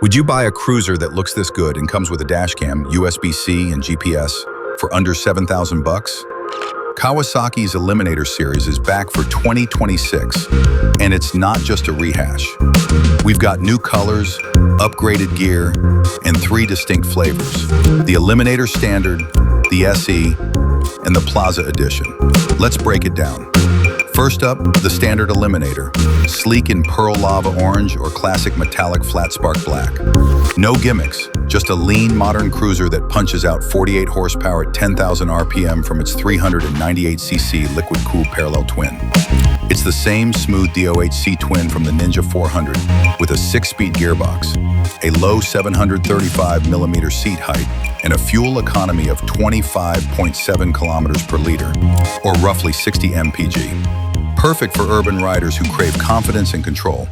Would you buy a cruiser that looks this good and comes with a dashcam, USB-C, and GPS for under 7,000 bucks? Kawasaki's Eliminator series is back for 2026, and it's not just a rehash. We've got new colors, upgraded gear, and 3 distinct flavors: the Eliminator Standard, the SE, and the Plaza Edition. Let's break it down. First up, the Standard Eliminator, sleek in pearl lava orange or classic metallic flat spark black. No gimmicks, just a lean modern cruiser that punches out 48 horsepower at 10,000 RPM from its 398cc liquid-cooled parallel twin. It's the same smooth DOHC twin from the Ninja 400 with a 6-speed gearbox, a low 735mm seat height, and a fuel economy of 25.7 kilometers per liter, or roughly 60 mpg. Perfect for urban riders who crave confidence and control.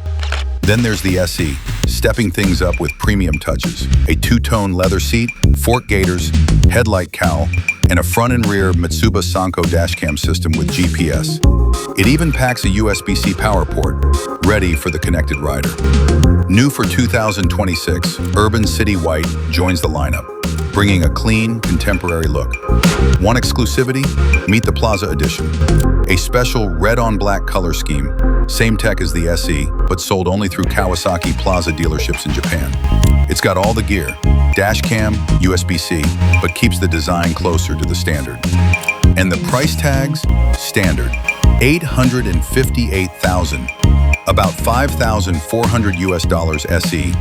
Then there's the SE, stepping things up with premium touches. A 2-tone leather seat, fork gaiters, headlight cowl, and a front and rear Mitsubishi Sanko dashcam system with GPS. It even packs a USB-C power port, ready for the connected rider. New for 2026, Urban City White joins the lineup, bringing a clean, contemporary look. One exclusivity? Meet the Plaza Edition, a special red-on-black color scheme, same tech as the SE, but sold only through Kawasaki Plaza dealerships in Japan. It's got all the gear, dashcam, USB-C, but keeps the design closer to the Standard. And the price tags? Standard, $858,000, about $5,400 SE,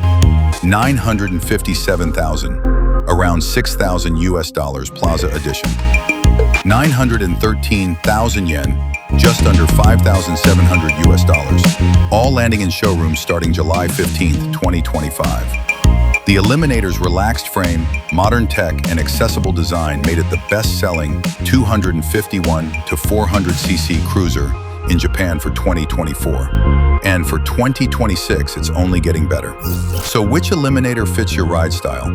$957,000, around $6,000 Plaza Edition, 913,000 yen, just under $5,700, all landing in showrooms starting July 15th, 2025. The Eliminator's relaxed frame, modern tech, and accessible design made it the best-selling 251 to 400cc cruiser in Japan for 2024. And for 2026, it's only getting better. So which Eliminator fits your ride style?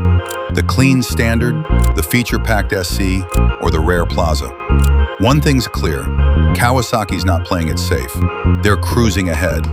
The clean Standard, the feature-packed SE, or the rare Plaza? One thing's clear, Kawasaki's not playing it safe. They're cruising ahead.